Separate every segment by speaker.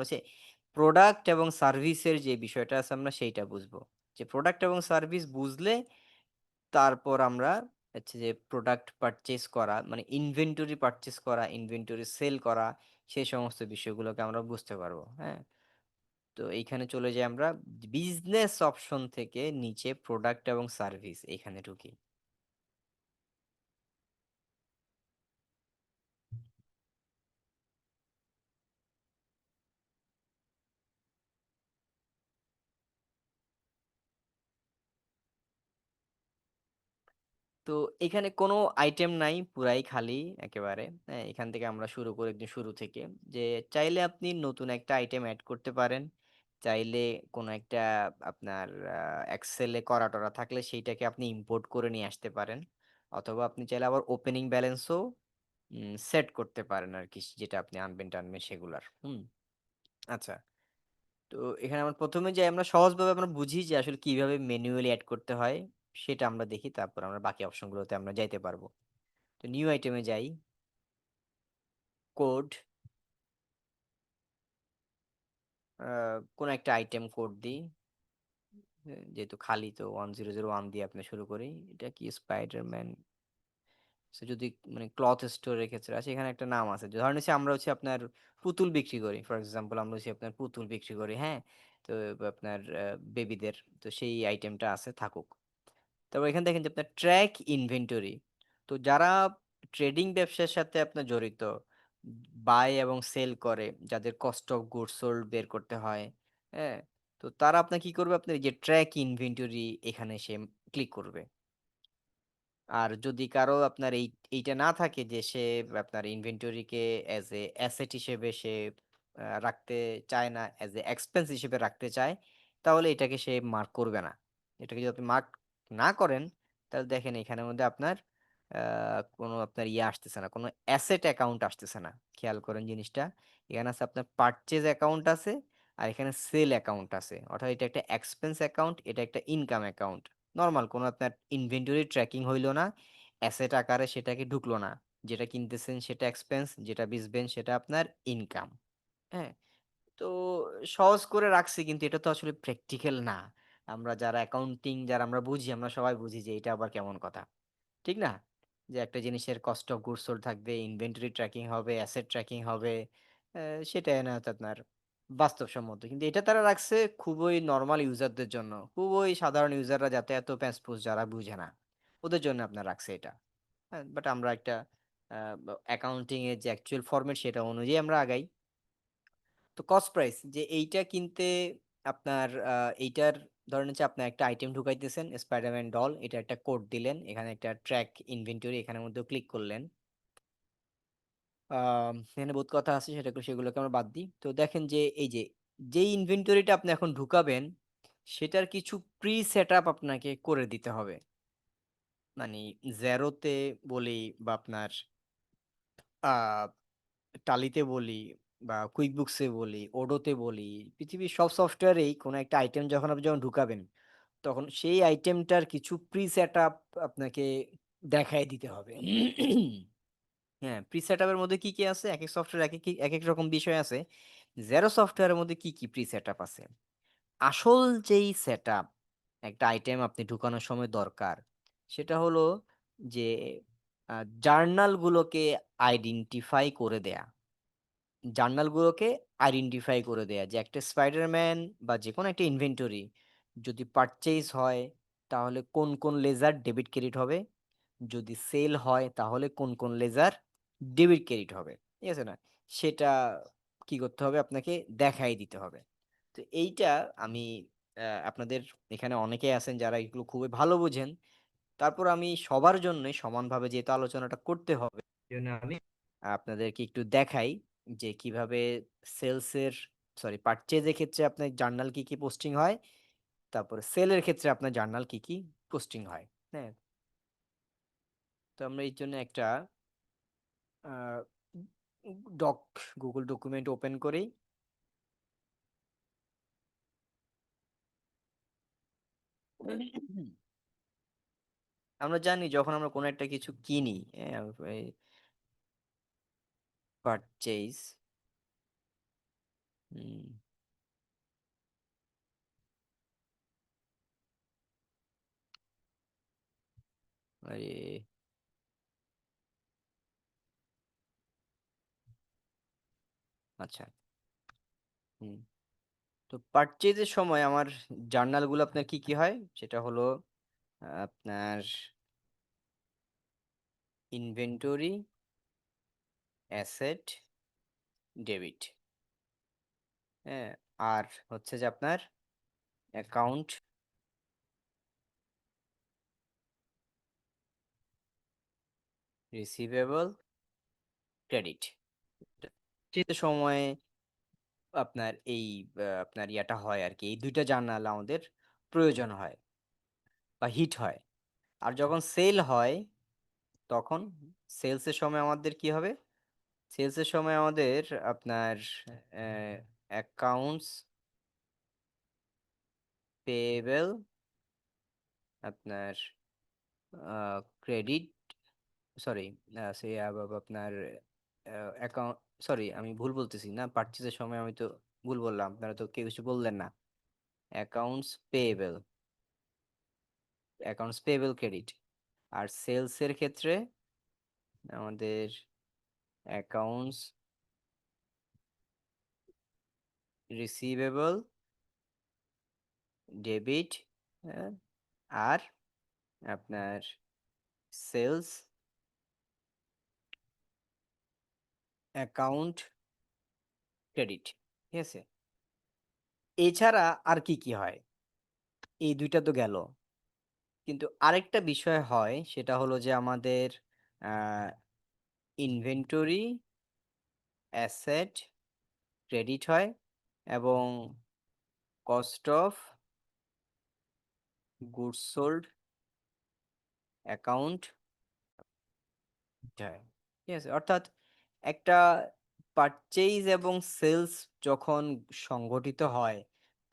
Speaker 1: আমরা হচ্ছে প্রোডাক্ট এবং সার্ভিসের যে বিষয়টা আছে আমরা সেইটা বুঝবো। যে প্রোডাক্ট এবং সার্ভিস বুঝলে তারপর আমরা হচ্ছে যে প্রোডাক্ট পারচেজ করা মানে ইনভেন্টরি পারচেজ করা, ইনভেন্টরি সেল করা সেই সমস্ত বিষয়গুলোকে আমরা বুঝতে পারবো। হ্যাঁ? তো এইখানে চলে যাই আমরা বিজনেস অপশন থেকে নিচে প্রোডাক্ট এবং সার্ভিস এখানে ঢুকি। তো এখানে কোনো আইটেম নাই, পুরাই খালি একেবারে। হ্যাঁ, এখান থেকে আমরা শুরু করি একদম শুরু থেকে। যে চাইলে আপনি নতুন একটা আইটেম অ্যাড করতে পারেন। চাইলে কোনো একটা আপনার এক্সেলে করা টরা থাকলে সেইটাকে আপনি ইম্পোর্ট করে নিয়ে আসতে পারেন। অথবা আপনি চাইলে আবার ওপেনিং ব্যালেন্সও সেট করতে পারেন আরকি, যেটা আপনি আনবেন টানবেন সেগুলার। আচ্ছা। তো এখানে আমরা ১ম এ যে আমরা সহজভাবে আমরা বুঝি যে আসলে কিভাবে ম্যানুয়ালি এড করতে হয় সেটা আমরা দেখি। তারপর আমরা বাকি অপশনগুলোতে আমরা যাইতে পারবো। তো নিউ আইটেমে যাই, কোড, আ কোন একটা আইটেম কোড দিই। যেহেতু খালি তো 1001 দিয়ে আপনি শুরু করি। এটা কি স্পাইডারম্যান, সো যদি মানে ক্লথ স্টোরের ক্ষেত্রে আছে এখানে একটা নাম আছে। ধরেন হচ্ছে আমরা হচ্ছে আপনার পুতুল বিক্রি করি। ফর এক্সাম্পল আমরা হচ্ছে আপনার পুতুল বিক্রি করি, হ্যাঁ? তো আপনার বেবিদের তো সেই আইটেমটা আছে থাকুক। তারপর এখানে দেখেন যে আপনার ট্র্যাক ইনভেন্টরি। তো যারা ট্রেডিং ব্যবসার সাথে আপনার জড়িত, বাই এবং সেল করে, যাদের কস্ট অফ গুডস সোল্ড বের করতে হয়, হ্যাঁ? তো তারা আপনার কি করবে? আপনার এই যে ট্র্যাক ইনভেন্টরি এখানে সে ক্লিক করবে। আর যদি কারো আপনার এইটা না থাকে যে সে আপনার ইনভেন্টরিকে অ্যাজ এ অ্যাসেট হিসেবে সে রাখতে চায় না, অ্যাজ এ এক্সপেন্স হিসেবে রাখতে চায়, তাহলে এটাকে সে মার্ক করবে না। এটাকে যদি আপনি মার্ক না করেন, তাহলে দেখেন এখানের মধ্যে আপনার কোনো আপনার ইয়ে আসতেছে না, কোনো অ্যাসেট অ্যাকাউন্ট আসতেছে না। খেয়াল করেন জিনিসটা। এখানে আছে আপনার পারচেজ অ্যাকাউন্ট আছে, আর এখানে সেল অ্যাকাউন্ট আছে। অর্থাৎ এটা একটা এক্সপেন্স অ্যাকাউন্ট, এটা একটা ইনকাম অ্যাকাউন্ট। নরমাল কোনো আপনার ইনভেন্টরি ট্র্যাকিং হইল না, অ্যাসেট আকারে সেটাকে ঢুকলো না। যেটা কিনতেছেন সেটা এক্সপেন্স, যেটা বেচবেন সেটা আপনার ইনকাম। হ্যাঁ? তো সহজ করে রাখছি কিন্তু এটা তো আসলে প্র্যাকটিক্যাল না। আমরা যারা অ্যাকাউন্টিং যারা আমরা বুঝি, আমরা সবাই বুঝি যে এটা আবার কেমন কথা। ঠিক না? যে একটা জিনিসের কস্ট অফ গুডস সোল্ড থাকবে, ইনভেন্টরি ট্র্যাকিং হবে, অ্যাসেট ট্র্যাকিং হবে। সেটাই না হচ্ছে আপনার বাস্তবসম্মত। কিন্তু এটা তারা রাখছে খুবই নরমাল ইউজারদের জন্য। খুবই সাধারণ ইউজাররা যাতে এত প্যাঁচ-পুচ যারা বুঝে না। ওদের জন্য আপনার রাখছে এটা। হ্যাঁ? বাট আমরা একটা অ্যাকাউন্টিং এর যে অ্যাকচুয়াল ফরমেট সেটা অনুযায়ী আমরা আগাই। তো কস্ট প্রাইস যে এইটা কিনতে আপনার এইটার ধরেন হচ্ছে আপনার একটা আইটেম ঢুকাইতেছেন স্পাইডারম্যান ডল, এটা একটা কোড দিলেন, এখানে একটা ট্র্যাক ইনভেন্টরি এখানের মধ্যে ক্লিক করলেন। এখানে বহুত কথা আছে সেগুলোকে আমরা বাদ দিই। তো দেখেন যে এই যে যেই ইনভেন্টরিটা আপনি এখন ঢুকাবেন সেটার কিছু প্রি সেটআপ আপনাকে করে দিতে হবে। মানে জেরোতে বলি বা আপনার আহ টালিতে বলি বা কুইকবুকসে বলি, ওডোতে বলি, পৃথিবীর সব সফটওয়্যারেই কোনো একটা আইটেম যখন আপনি যখন ঢুকাবেন, তখন সেই আইটেমটার কিছু প্রি সেটআপ আপনাকে দেখায় দিতে হবে। হ্যাঁ, প্রি সেটআপের মধ্যে কি, কি আছে? একেক সফটওয়্যারে একেক রকম বিষয় আছে। জেরো সফটওয়্যারের মধ্যে কি, কি প্রি সেটআপ আছে? আসল যেই সেটআপ একটা আইটেম আপনি ঢুকানোর সময় দরকার, সেটা হলো যে আ জার্নাল গুলোকে আইডেন্টিফাই করে দেয়া। জার্নালগুলোকে আইডেন্টিফাই করে দেয়া যে একটা স্পাইডারম্যান বা যেকোনো একটা ইনভেন্টরি যদি পারচেজ হয় তাহলে কোন কোন লেজার ডেবিট ক্রেডিট হবে, যদি সেল হয় তাহলে কোন কোন লেজার ডেবিট ক্রেডিট হবে, ঠিক আছে না? সেটা কি করতে হবে, আপনাকে দেখাই দিতে হবে। তো এইটা আমি আপনাদের এখানে অনেকেই আছেন যারা এগুলো খুবই ভালো বোঝেন। তারপর আমি সবার জন্যই সমানভাবে যেহেতু আলোচনাটা করতে হবে, এজন্য আমি আপনাদেরকে একটু দেখাই যে কিভাবে সেলসের সরি পারচেজ এর ক্ষেত্রে আপনার জার্নাল কি, কি পোস্টিং হয়, তারপরে সেলের ক্ষেত্রে আপনার জার্নাল কি, কি পোস্টিং হয়। হ্যাঁ? তো আমরা এর জন্য একটা আ ডক Google ডকুমেন্ট ওপেন করি। আমরা জানি যখন আমরা কোনো একটা কিছু কিনি, হ্যাঁ? এই পারচেজ হুম, আরে, আচ্ছা। হুম, তো পারচেজের সময় আমার জার্নালগুলো আপনার কি কি হয় সেটা হলো আপনার ইনভেন্টরি, অ্যাসেট, ডেবিট, হ্যাঁ, আর হচ্ছে যে আপনার অ্যাকাউন্ট রিসিভেবল, ক্রেডিট। যে সময় আপনার এই আপনার ইয়াটা হয় আর কি, এই দুইটা জার্নাল আমাদের প্রয়োজন হয় বা হিট হয়। আর যখন সেল হয় তখন সেলসের সময় আমাদের কি হবে? সেলসের সময় আমাদের আপনার অ্যাকাউন্টস পেয়েবল, আপনার ক্রেডিট, সরি, সে আপনার অ্যাকাউন্ট, সরি আমি ভুল বলতেছি না, পারচেজের সময় আমি তো ভুল বললাম, আপনারা তো কেউ কিছু বললেন না। Accounts payable, accounts payable credit. আর সেলসের ক্ষেত্রে আমাদের অ্যাকাউন্টস রিসিভেবল, ডেবিট, আর আপনার সেলস অ্যাকাউন্ট ক্রেডিট। ঠিক আছে, এছাড়া আর কি কি হয়? এই দুইটা তো গেল, কিন্তু আরেকটা বিষয় হয় সেটা হলো যে আমাদের ইনভেন্টরি, অ্যাসেট, ক্রেডিট হয়, এবং cost of goods sold account হয়। ঠিক আছে, অর্থাৎ একটা পারচেজ এবং সেলস যখন সংগঠিত হয়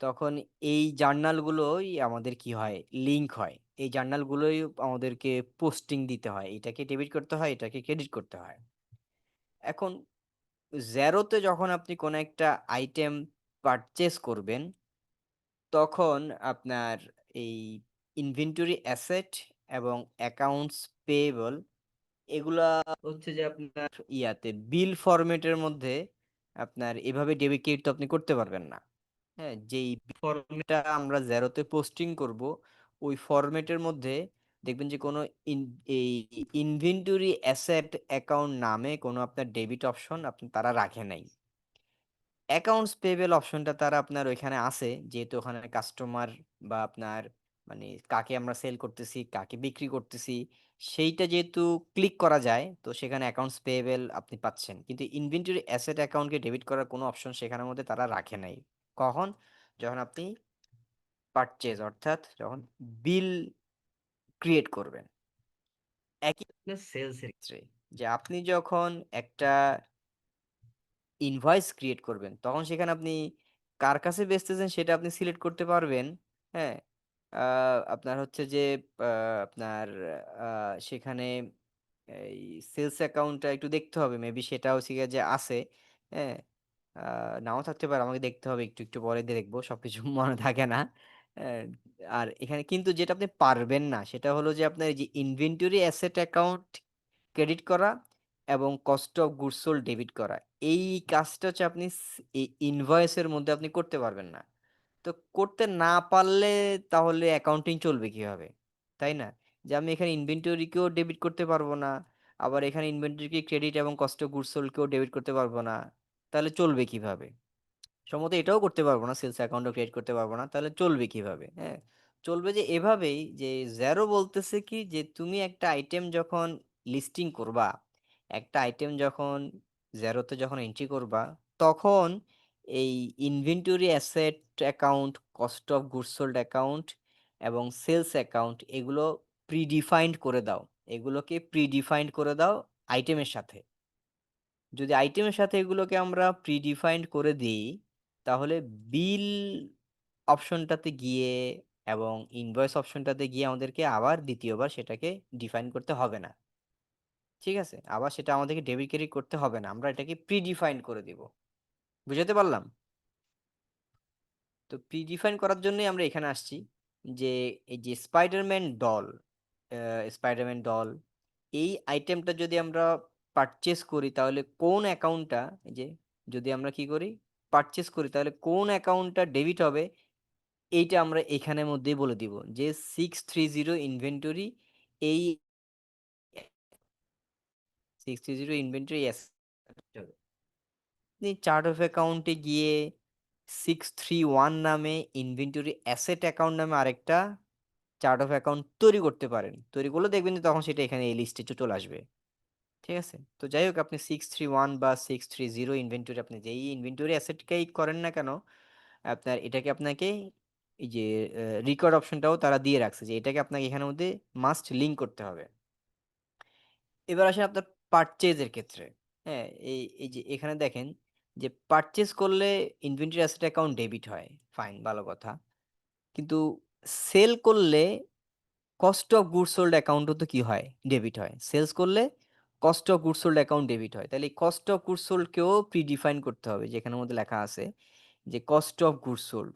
Speaker 1: তখন এই জার্নালগুলোই আমাদের কি হয়, লিংক হয়। এই জার্নালগুলোই আমাদেরকে পোস্টিং দিতে হয়, এটাকে ডেবিট করতে হয়, এটাকে ক্রেডিট করতে হয়। এখন জ্যারোতে যখন আপনি কোনো একটা আইটেম পারচেজ করবেন তখন আপনার এই ইনভেন্টরি, অ্যাসেট এবং অ্যাকাউন্টস পেয়েবল এগুলা হচ্ছে যে আপনার ইয়াতে বিল ফরম্যাটের মধ্যে আপনার এভাবে ডেবিট ক্রেডিট তো আপনি করতে পারবেন না। হ্যাঁ, যেই ফরম্যাটটা আমরা জেরোতে পোস্টিং করব ওই ফরম্যাটের মধ্যে দেখবেন যে কোনো এই ইনভেন্টরি অ্যাসেট অ্যাকাউন্ট নামে কোনো আপনার ডেবিট অপশন আপনি তারা রাখে নাই। অ্যাকাউন্টস পেয়েবল অপশনটা তারা আপনার ওইখানে আছে, যেহেতু ওখানে কাস্টমার বা আপনার মানে কাকে আমরা সেল করতেছি, কাকে বিক্রি করতেছি, সেইটা যেহেতু ক্লিক করা যায় তো সেখানে অ্যাকাউন্টস পেয়েবল আপনি পাচ্ছেন, কিন্তু ইনভেন্টরি অ্যাসেট অ্যাকাউন্টকে ডেবিট করার কোনো অপশন সেখানের মধ্যে তারা রাখে নাই। কখন? যখন আপনি পারচেজ অর্থাৎ যখন বিল ক্রিয়েট করবেন। একই সেলসের ক্ষেত্রে যে আপনি যখন একটা ইনভয়েস ক্রিয়েট করবেন তখন সেখানে আপনি কার কাছে বেচতেছেন সেটা আপনি সিলেক্ট করতে পারবেন। হ্যাঁ, আপনার হচ্ছে যে আপনার সেখানে এই সেলস অ্যাকাউন্টটা একটু দেখতে হবে, মেবি সেটাও শিখে যে আছে। হ্যাঁ, নাও থাকতে পারে, আমাকে দেখতে হবে, একটু একটু পরে দিয়ে দেখবো, সবকিছু মনে থাকে না। আহ, আর এখানে কিন্তু যেটা আপনি পারবেন না সেটা হলো যে আপনার এই যে ইনভেন্টরি অ্যাসেট অ্যাকাউন্ট ক্রেডিট করা এবং cost of goods sold debit করা, এই কাজটা হচ্ছে আপনি এই ইনভয়েসের মধ্যে আপনি করতে পারবেন না। তো করতে না পারলে তাহলে অ্যাকাউন্টিং চলবে কিভাবে? তাই না? যে আমি এখানে ইনভেন্টরিকেও ডেবিট করতে পারবো না, আবার এখানে ইনভেন্টরিকে ক্রেডিট এবং কস্ট অফ গুডস সোল্ডকেও ডেবিট করতে পারবো না, তাহলে চলবে কিভাবে? সম্ভবত এটাও করতে পারবো না, সেলস অ্যাকাউন্টও ক্রিয়েট করতে পারবো না, তাহলে চলবে কিভাবে? হ্যাঁ, চলবে যে এভাবেই, যে জ্যারো বলতেছে কি যে তুমি একটা আইটেম যখন লিস্টিং করবা, একটা আইটেম যখন জ্যারোতে যখন এন্ট্রি করবা, তখন এই inventory asset account, cost of goods sold account এবং সেলস অ্যাকাউন্ট এগুলো প্রিডিফাইন্ড করে দাও, এগুলোকে প্রিডিফাইন্ড করে দাও আইটেমের সাথে। যদি আইটেমের সাথে এগুলোকে আমরা প্রিডিফাইন্ড করে দিই তাহলে বিল অপশনটাতে গিয়ে এবং ইনভয়েস অপশনটাতে গিয়ে আমাদেরকে আবার দ্বিতীয়বার সেটাকে ডিফাইন করতে হবে না। ঠিক আছে, আবার সেটা আমাদেরকে ডেবিট ক্রেডিট করতে হবে না, আমরা এটাকে প্রিডিফাইন্ড করে দিব। বুঝাতে পারলাম? তো প্রিডিফাইন করার জন্যই আমরা এখানে আসছি, যে এই যে স্পাইডারম্যান ডল, স্পাইডারম্যান ডল এই আইটেমটা যদি আমরা পারচেস করি তাহলে কোন অ্যাকাউন্টটা, এই যে যদি আমরা কি করি পারচেস করি তাহলে কোন অ্যাকাউন্টটা ডেবিট হবে, এইটা আমরা এখানের মধ্যেই বলে দিব যে 630 ইনভেন্টরি, এই 630 ইনভেন্টরি আপনি চার্ট অফ অ্যাকাউন্টে গিয়ে 631 নামে ইনভেন্টরি অ্যাসেট অ্যাকাউন্ট নামে আরেকটা চার্ট অফ অ্যাকাউন্ট তৈরি করতে পারেন, তৈরি করলে দেখবেন যে তখন সেটা এখানে এই লিস্টে চলে আসবে। ঠিক আছে, তো যাই হোক আপনি 631 বা 630 ইনভেন্টরি, আপনি যেই ইনভেন্টরি অ্যাসেটকেই করেন না কেন, আপনার এটাকে আপনাকে এই যে রেকর্ড অপশনটাও তারা দিয়ে রাখছে যে এটাকে আপনাকে এখানের মধ্যে মাস্ট লিঙ্ক করতে হবে। এবার আসেন আপনার পারচেজের ক্ষেত্রে। হ্যাঁ, এই এই যে এখানে দেখেন যে পারচেজ করলে ইনভেন্টরি অ্যাসেট অ্যাকাউন্ট ডেবিট হয়, ফাইন, ভালো কথা। কিন্তু সেল করলে কস্ট অফ গুডস সোল্ড অ্যাকাউন্টও তো কি হয়, ডেবিট হয়। সেলস করলে cost of goods sold account debit হয়, তাহলে কস্ট অফ গুডস সোল্ডকেও প্রিডিফাইন করতে হবে, যেখানের মধ্যে লেখা আছে যে কস্ট অফ গুডস সোল্ড।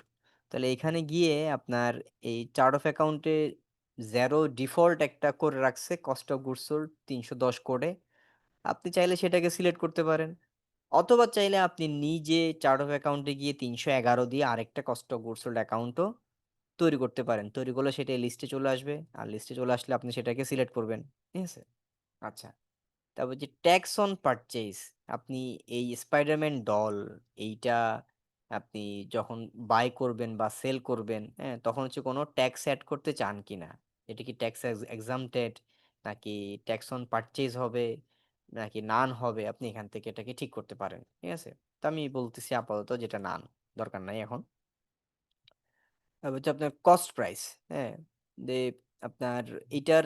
Speaker 1: তাহলে এখানে গিয়ে আপনার এই চার্ট অফ অ্যাকাউন্টে জিরো ডিফল্ট একটা করে রাখছে কস্ট অফ গুডস সোল্ড 310 কোডে, আপনি চাইলে সেটাকে সিলেক্ট করতে পারেন, অথবা চাইলে আপনি নিজে চার্ট অফ অ্যাকাউন্টে গিয়ে 311 দিয়ে আরেকটা কস্ট অফ গুডস সোল্ড অ্যাকাউন্টও তৈরি করতে পারেন, তৈরি করলে সেটা লিস্টে চলে আসবে, আর লিস্টে চলে আসলে আপনি সেটাকে সিলেক্ট করবেন। ঠিক আছে, আচ্ছা। তারপর যে ট্যাক্স অন পারচেজ, আপনি এই স্পাইডারম্যান ডল এইটা আপনি যখন বাই করবেন বা সেল করবেন, হ্যাঁ, তখন হচ্ছে কোনো ট্যাক্স অ্যাড করতে চান কিনা, এটা কি ট্যাক্স এক্সামটেড নাকি ট্যাক্স অন পারচেজ হবে নাকি নান হবে, আপনি এখান থেকে এটাকে ঠিক করতে পারেন। ঠিক আছে, তো আমি বলতেছি আপাতত যেটা নান, দরকার নাই এখন। তারপর হচ্ছে আপনার কস্ট প্রাইস, হ্যাঁ, যে আপনার এটার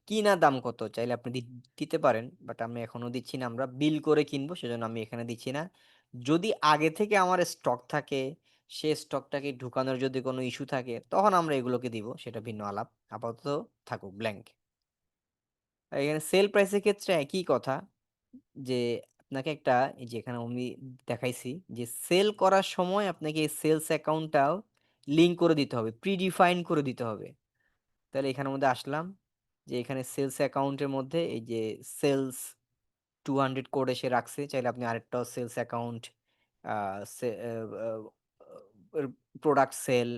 Speaker 1: কিনা দাম কত চাইলে আপনি দিতে পারেন, বাট আমি এখনো দিচ্ছি না, আমরা বিল করে কিনবো সেজন্য আমি এখানে দিচ্ছি না। যদি আগে থেকে আমার স্টক থাকে, সে স্টকটাকে ঢুকানোর যদি কোনো ইস্যু থাকে তখন আমরা এগুলোকে দিব, সেটা ভিন্ন আলাপ, আপাতত থাকুক ব্ল্যাঙ্ক। এখানে সেল প্রাইসের ক্ষেত্রে একই কথা, যে আপনাকে একটা, এই যে এখানে আমি দেখাইছি যে সেল করার সময় আপনাকে এই সেলস অ্যাকাউন্টটাও লিঙ্ক করে দিতে হবে, প্রিডিফাইন করে দিতে হবে। তাহলে এখানের মধ্যে আসলাম, যে এখানে সেলস অ্যাকাউন্টের মধ্যে এই যে সেলস 200 কোড এসে রাখছে, চাইলে আপনি আরেকটা সেলস অ্যাকাউন্ট, প্রোডাক্ট সেল,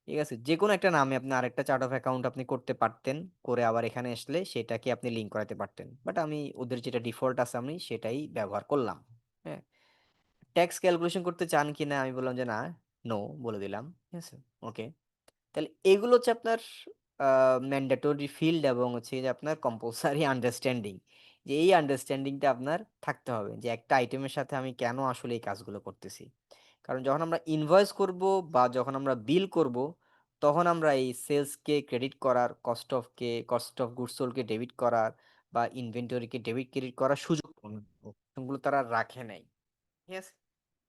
Speaker 1: ঠিক আছে, যে কোনো একটা নামে আপনি আরেকটা চার্ট অফ অ্যাকাউন্ট আপনি করতে পারতেন, করে আবার এখানে আসলে সেটাকে আপনি লিঙ্ক করাতে পারতেন, বাট আমি ওদের যেটা ডিফল্ট আছে আমি সেটাই ব্যবহার করলাম। হ্যাঁ, ট্যাক্স ক্যালকুলেশন করতে চান কিনা আমি বললাম যে না, নো বলে দিলাম। ঠিক আছে, ওকে। তাহলে এগুলো হচ্ছে আপনার ম্যান্ডেটরি ফিল্ড এবং হচ্ছে যে আপনার কম্পালসারি আন্ডারস্ট্যান্ডিং, যে এই আন্ডারস্ট্যান্ডিংটা আপনার থাকতে হবে যে একটা আইটেমের সাথে আমি কেন আসলে এই কাজগুলো করতেছি। কারণ যখন আমরা ইনভয়েস করব বা যখন আমরা বিল করব, তখন আমরা এই সেলসকে ক্রেডিট করার, কস্ট অফ গুডস সোল্ডকে ডেবিট করার বা ইনভেন্টরিকে ডেবিট ক্রেডিট করার সুযোগ গুলো তারা রাখে নাই। ঠিক আছে,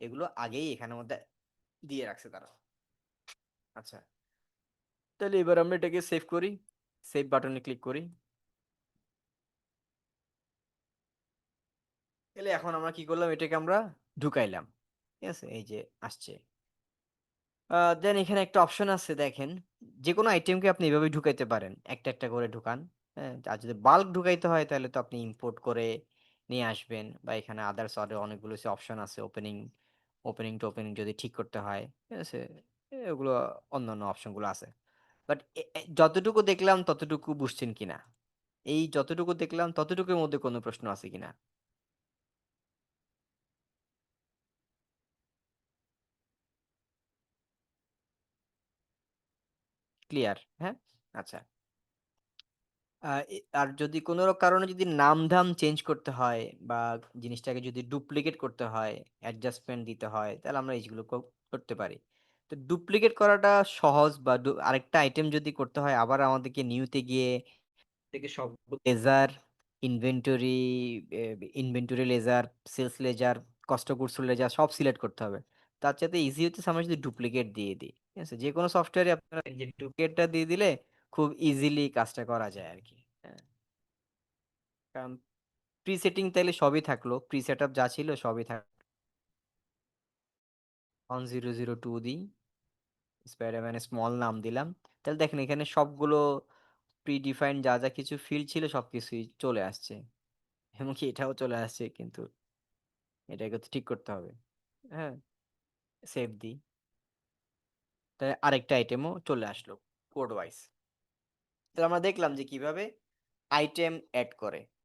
Speaker 1: এগুলো আগেই এখানের মধ্যে দিয়ে রাখছে তারা। আচ্ছা, তাহলে এবার আমরা এটাকে সেভ করি, সেভ বাটনে ক্লিক করি। তাহলে এখন আমরা কি করলাম, এটাকে আমরা ঢুকাইলাম। ঠিক আছে, এই যে আসছে। দেন এখানে একটা অপশন আছে দেখেন, যে কোনো আইটেমকে আপনি এভাবে ঢুকাইতে পারেন, একটা একটা করে ঢুকান। হ্যাঁ, আর যদি বাল্ক ঢুকাইতে হয় তাহলে তো আপনি ইম্পোর্ট করে নিয়ে আসবেন, বা এখানে আদার্স আরো অনেকগুলো অপশন আছে, ওপেনিং টু ওপেনিং যদি ঠিক করতে হয়, ঠিক আছে, এগুলো অন্যান্য অপশনগুলো আছে। বাট যতটুকু দেখলাম ততটুকু বুঝছেন কিনা, এই যতটুকু দেখলাম ততটুকুর মধ্যে কোনো প্রশ্ন আছে কিনা? ক্লিয়ার, হ্যাঁ, আচ্ছা। আর যদি কোনো কারণে যদি নাম ধাম চেঞ্জ করতে হয় বা জিনিসটাকে যদি ডুপ্লিকেট করতে হয়, অ্যাডজাস্টমেন্ট দিতে হয়, তাহলে আমরা এইগুলো করতে পারি। তো ডুপ্লিকেট করাটা সহজ, বা আরেকটা আইটেম যদি করতে হয় আবার আমাদেরকে নিউতে গিয়ে থেকে সব ledger, inventory, inventory ledger, sales ledger, cost of goods ledger সব সিলেক্ট করতে হবে। তার চাইতে ইজি হচ্ছে আমরা যদি ডুপ্লিকেট দিয়ে দিই। ঠিক আছে, যে কোনো সফটওয়্যারে আপনারা যে ডুপ্লিকেটটা দিয়ে দিলে খুব ইজিলি কাজটা করা যায় আর কি। হ্যাঁ, কারণ প্রি সেটিং তাইলে সবই থাকলো, প্রি সেট আপ যা ছিল সবই থাকলো। 1002 দিই, স্পাইডারম্যানের স্মল নাম দিলাম। তাহলে দেখেন এখানে সবগুলো প্রিডিফাইন্ড যা যা কিছু ফিল্ড ছিল সবকিছুই চলে আসছে, এমনকি এটাও চলে আসছে, কিন্তু এটাকে তো ঠিক করতে হবে। হ্যাঁ, সেভ দিই, তাহলে আরেকটা আইটেমও চলে আসলো কোড ওয়াইজ। তাহলে আমরা দেখলাম যে কিভাবে আইটেম অ্যাড করে।